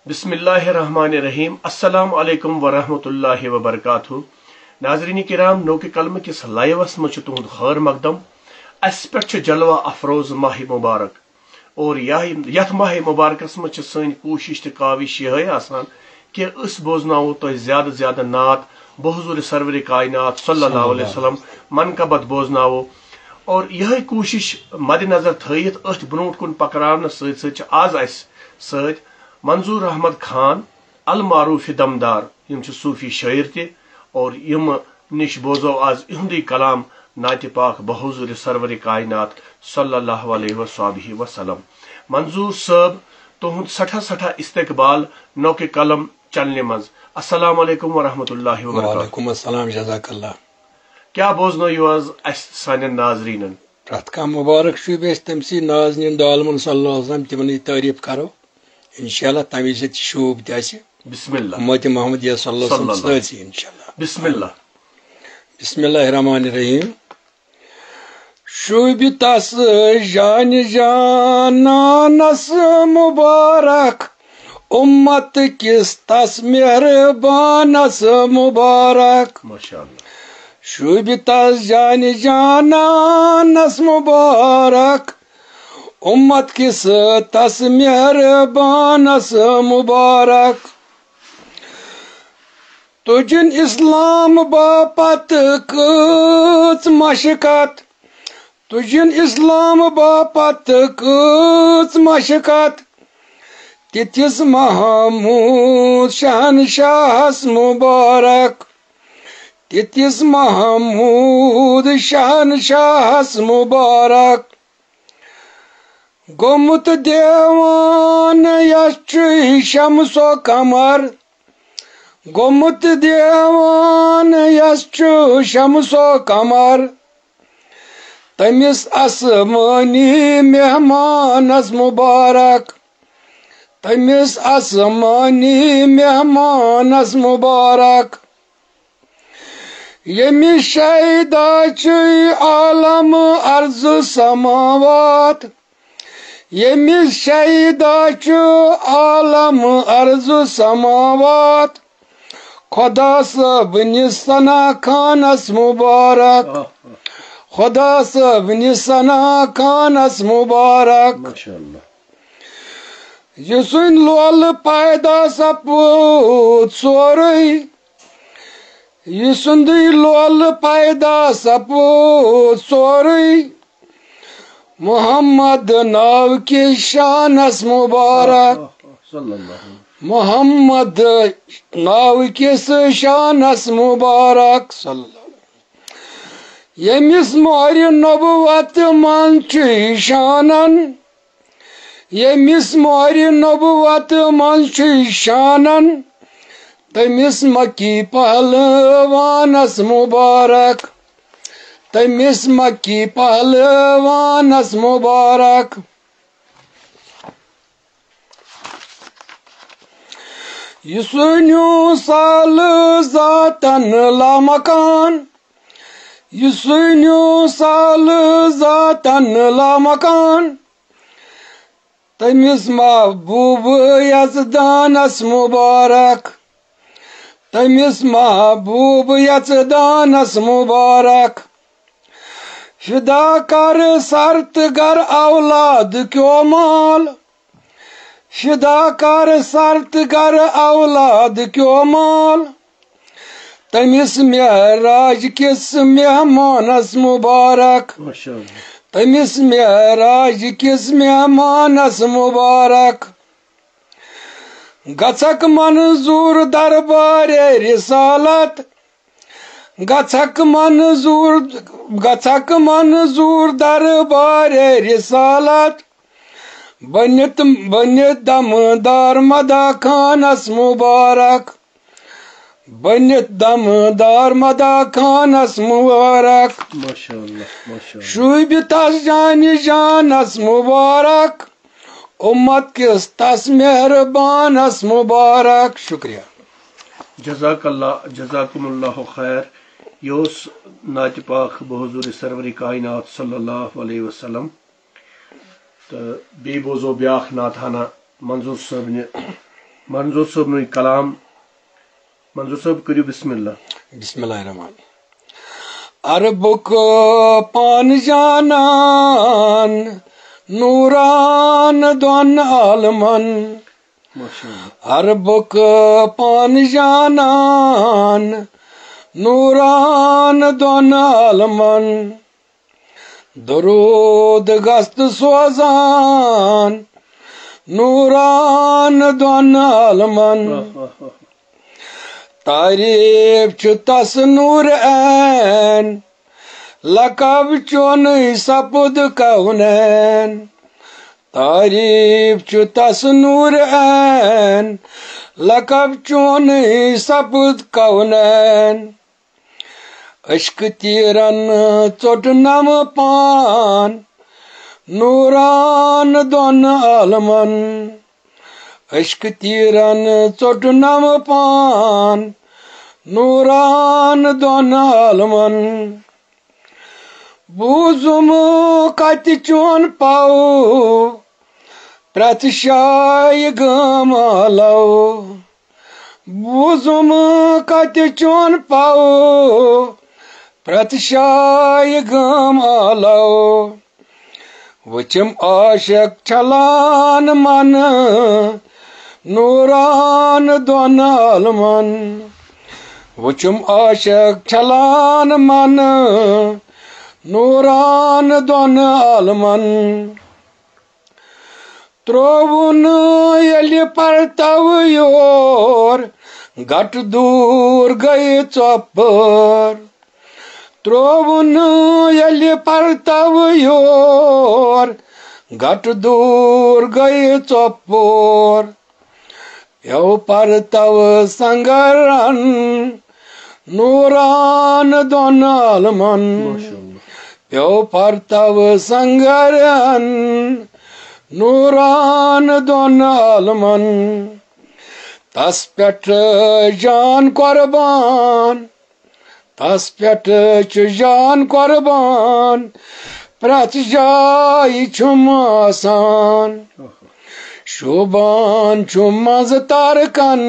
बिस्मिल्लाहिर्रहमानिर्रहीम। अस्सलामु अलैकुम वरहमतुल्लाहि वबरकातुहू। नाज़रीन किराम, नौके कलम किस लाइवस मज तुहद खैर मकदम। अस पे जलवा अफरोज माह मुबारक और यथ माह मुबारकस मज सन कोशिश तो काविश यह आसान कि अस बोजनावो तुह ज्यादा ज्यादा नात बहुजूर सरवर कायनात सल्लल्लाहु अलैहि वसल्लम मनकबत बोजनावो और यह कोशिश मद्देनजर थयित अथ ब्रोट कुन पकड़ान सत आज अस सत मंजूर अहमद खान अल मारूफ दमदार यम सूफी शायर ते और यम निश बोजो आज इहुंदी कलाम नात पाक बहुजूर सरवर कायनात सल्लल्लाहु अलैहि वसल्लम। मंजूर साहब तुहद सठा सठा इस्तकबाल नौके कलम चलने मज। अस्सलाम वालेकुम वरहमतुल्लाहि वबरकातुहू। वालेकुम अस्सलाम, जज़ाकल्लाह। क्या बोजनो यो आज सान नाजरीन प्रत कह मुबारक शुभ तमसी नाजन दालमन सल्लल्लाहु अलैहि वसल्लम तिमन तारीफ करो इंशाल्लाह तमी शूब तह बिस्मिल्लाह उम्मत मोहम्मद सल्लल्लाहु अलैहि वसल्लम इंशाल्लाह। बिस्मिल्लाह बिस्मिल्लाहिर्रहमानिर्रहीम। शुभ तस जान जानानस मुबारक उम्मत किस तस मेहरबानस मुबारक। माशाअल्लाह। शुभ तस जान जानानस मुबारक उम्मत किस तस मेहरबानस मुबारक। तुझन इस्लाम बापत कच मशकत तुझन इस्लाम बापत कच मशकत तिथिस महमूद शहनशाहस मुबारक तिथिस महमूद शहनशाहस मुबारक। गोमुत देवान यश शमसो कमर गोमुत देवान यश शमसो कमर तमिस आसमानी मेहमानस मुबारक तमिस आसमानी मेहमानस मुबारक। यमि शैदा आलम अर्ज समावात यमि शैदा आलम अर्ज समावात खुदा सबनि सना खानस मुबारक खुदा सबनि सना खानस मुबारक। माशाअल्लाह। युसन लोल पैदा सपूत सोरई युसुंद लोल पैदा सपूत सोरई मोहम्मद नाव के शानस मुबारक मोहम्मद नाव के शानस मुबारक। यमिस मोर नबुवत मन शानन यमिस मोर नबुवत मन शानन तमिस मक्की पहलवानस मुबारक तमिस मक्की पहलवानस मुबारक। युसन्यु साल जातन लामकान युसन्यु साल जातन लामकान तमिस महबूब यजदानस मुबारक तमिस महबूब यजदानस मुबारक। फिदा कर सरत गर औलाद क्यों माल फिदा कर सरत गर औलाद क्यों माल तमिस मेहराज किस मेहमानस मुबारक तमिस मेहराज किस मेहमानस मुबारक। गछक मंजूर दरबारे रिसालत गछक मंजूर दरबारे रिसालत बनित दमदार मदा खानस मुबारक बनित दमदार मदा खानस मुबारक। माशाअल्लाह माशाअल्लाह। शुभ तस जान जानस मुबारक उम्मत किस तस मेहरबानस मुबारक। शुक्रिया। जज़ाकल्लाह जज़ाकुमुल्लाह खैर। योस नात पाक बहुजूर सरवर कायनात सल्लल्लाहु अलैहि वसल्लम तो बे बोजो ब्याख नाथाना मंजूर साहब ने मंजूर साहब नु कलाम मंजूर साहब करियो बिस्मिल्लाह। बिस्मिल्लाहिर्रहमान। अरबुक पान जानान नूरान दोन आलमन। अरबुक पान जानान नूरान दोन आलमन। दरूद गस्त सोजान नूरान दोन आलमन। तारीफ छु तस नूर ऐन लकब चोन सपुद कौनैन। तारीफ छु तस नूर ऐन लकब चोन सपुद कौनैन। अश्क तीरन चोट नम पान नूरान दोन आलमन। अश्क तीरन चोट नम पान नूरान दोन आलमन। बूजुम कत चोन पाओ प्रत शाय गमालो। बूजुम कत चोन पाओ प्रत शाय गमालो। वचम आशक छलान मन नूरान दोन आलमन। वचम आशक छलान मन नूरान दोन आलमन। त्रोवुन यलि परतव योर घट दूर गए चौपर। त्रोवुन यलि परतव योर घट दूर गए चौपर। प्यो परतव संगरन नूरान दोन आलमन। प्यो परतव संगरन नूरान दोन आलमन। तस पेट जान कुर्बान तस पेट जान कुर्बान प्रत जाय छुम आसान। शोभान छु मज तारकन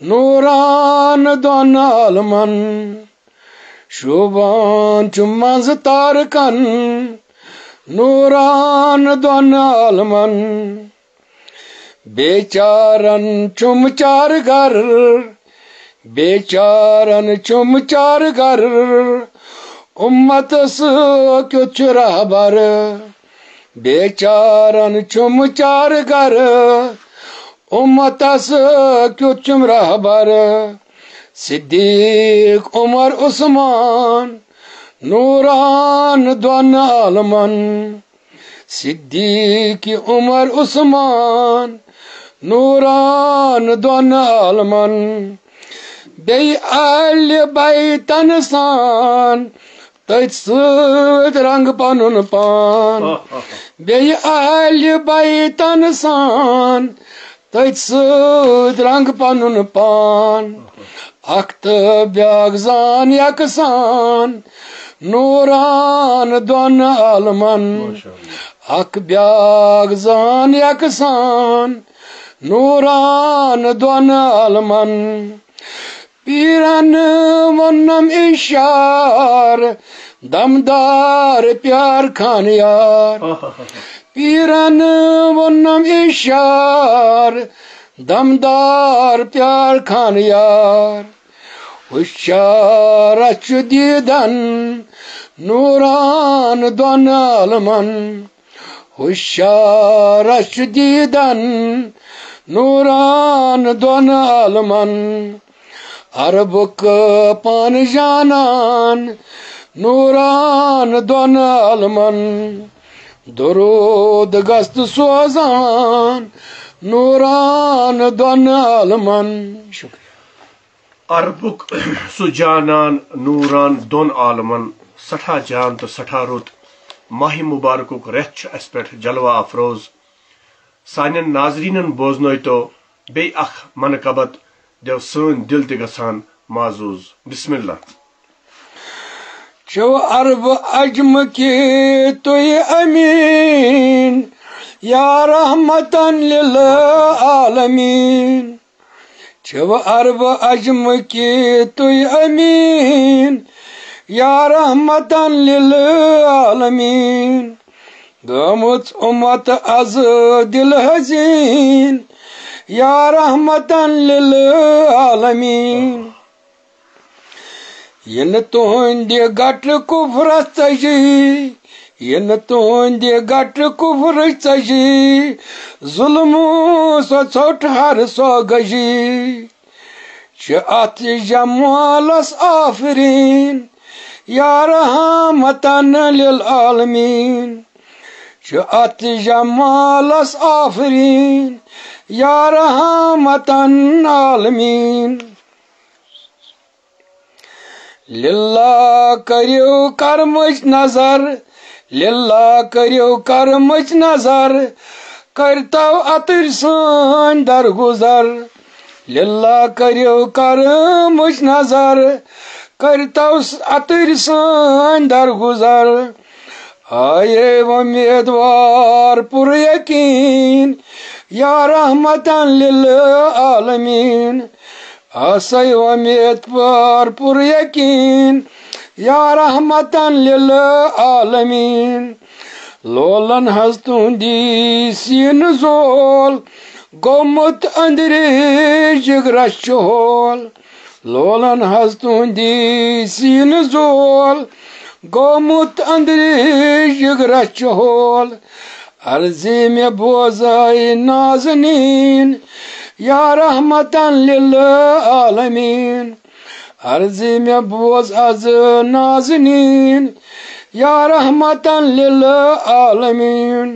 नूरान दोन आलमन। शोभान छु मज तारकन नूरान दोन आलमन। बेचारन चुम चार घर बेचारन चुम चार घर उम्मत क्यों रहबर। बेचारन चुम चार घर उम्मतस क्यों रहबर। सिद्दीक उमर उस्मान नूरान दोन आलमन। सिद्दीक उमर उस्मान नूरान दोन आलमन। बे अहल बैतन सान तथ सत रंग पनुन पान। बे अहल बैतन सान तथ सत रंग पनुन पान। अख तो ब्याग जान यकसान नूरान दोन आलमन। अख ब्याग जान यकसान नूरान दोन आलमन। पीरन वनम इशार दमदार प्यार खान यार। पीरन वनम इशार दमदार प्यार खान यार। हुशार दीदन नूरान दोन आलमन। हुशार दीदन नूरान दोन आलमन। अरबुक पान जानान नूरान दोन आलमन। दरूद गस्त सोजान नूरान दोन आलमन। शुक्रिया। अरबुक सु जानान नूरान दोन आलमन। सठा जान तो सठा रुत माह मुबारकुक रेथ अस पे जलवा अफरोज। सानन नाजरीनन बोजनो तो बे अख मनकबत देव सन दिल ते गसान माजूज। बिस्मिल्लाह। चो अरब अजम के तो ये अमीन या रहमतन लिल आलमीन छव अरब अजम की तुई अमीन या रहमतन लिल आलमीन गमुत उम्मत अज दिल हजीन या रहमतन लिल आलमीन इन तुंद गट कुफर चजी इन तुंद गट कुफर चजी जुल्म सो छोट हर सो गजी अत जमालस आफरीन या रहमतन लिल आलमीन अत जमालस आफरीन या रहमतन आलमीन लिल्लाह करियो करमच नजर लिल्लाह करियो करमच नजर करतो अतर सान दरगुजर लिल्लाह करियो करमच नजर करतो अतर सान दरगुजर आये उम्मीदवार पुर यकीन या रहमतन लिल आलमीन आसै उम्मीद पर पुर यकीन या रहमतन लिल आलमीन लोलन हज तुंदी सीन जोल गोमुत अंदरे जिगरस चोल लोलन हज तुंदी सीन जोल गोमुत अंदरे जिगरस चोल अर्जी में बोजाई नाज़नीन या रहमतन लिल आलमीन अर्जी में बोझ अज नाज़नीन या रहमतन लिल आलमीन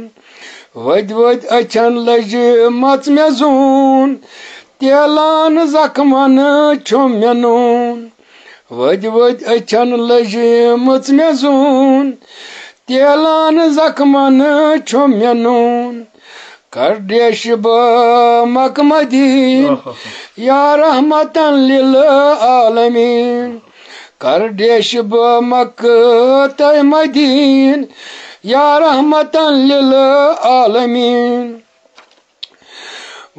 वद वद अचन लज मच में जून तेलान जख्मन छुम में नून वद वद अचन लज मच में जून तेलान जख्मन छुम में नून कर देश मकमदीन या रहमतन लिल आलमीन कर देश मक्त मदीन या रहमतन लिल आलमीन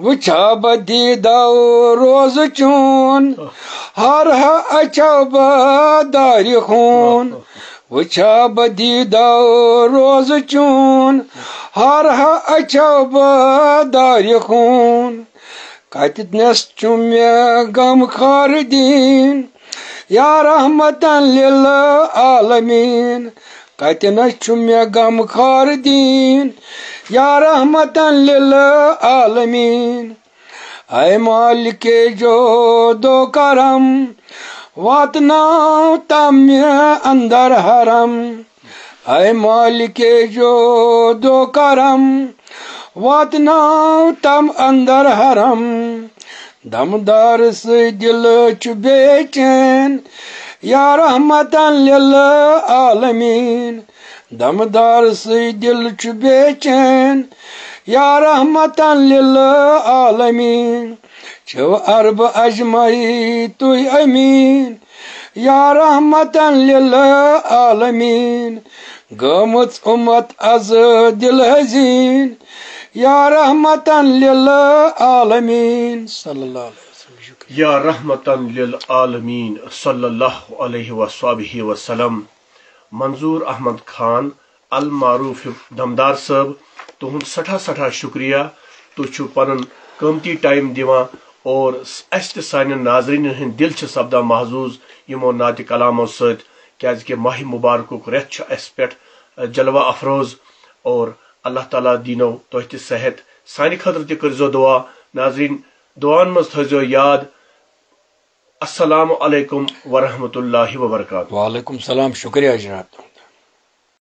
वुछा बदीदा रोज चून हर अच्छा दारी खून वुछा बदीदा रोज चून हर अच्छा दारी खून कतनस चुम्य गम खार दीन या रहमतन लिल आलमीन कतनस चुम्य गम खार दीन या रहमतन लिल आलमीन ऐ मालिक जो दो करम वातना तम्य अंदर हरम ऐ मालिक जो दो करम वातना तम अंदर हरम दमदार से दिल च बेचैन या रहमतन लिल आलमीन दमदार से दिल च बेचैन या रहमतन लिल आलमीन छो अरब अजमई तुई अमीन या रहमतन लिल आलमीन गमुत उम्मत अज दिल हजीन या रहमतन लिल आलमीन सल्लल्लाहु अलैहि वसल्लम या रहमतन लिल आलमीन सल्लल्लाहु अलैहि वसल्लम। मंजूर अहमद खान अल मारूफ दमदार साहब तुहद सठा शुक्रिया तुझु पन कीमती टाइम दिवान और सान नाजरीन हंद दिल सपदा महजूज यमो नात कलामों सि माह मुबारक रेत पे जलवा अफरोज और अल्लाह ताला दीनो तुह त सेहत सान खतर तजो दुआ नाजरीन दुआन मज थो याद। अस्सलामु अलैकुम वरहमतुल्लाहि वबरकातुहू। वालेकुम सलाम शुक्रिया जनाब।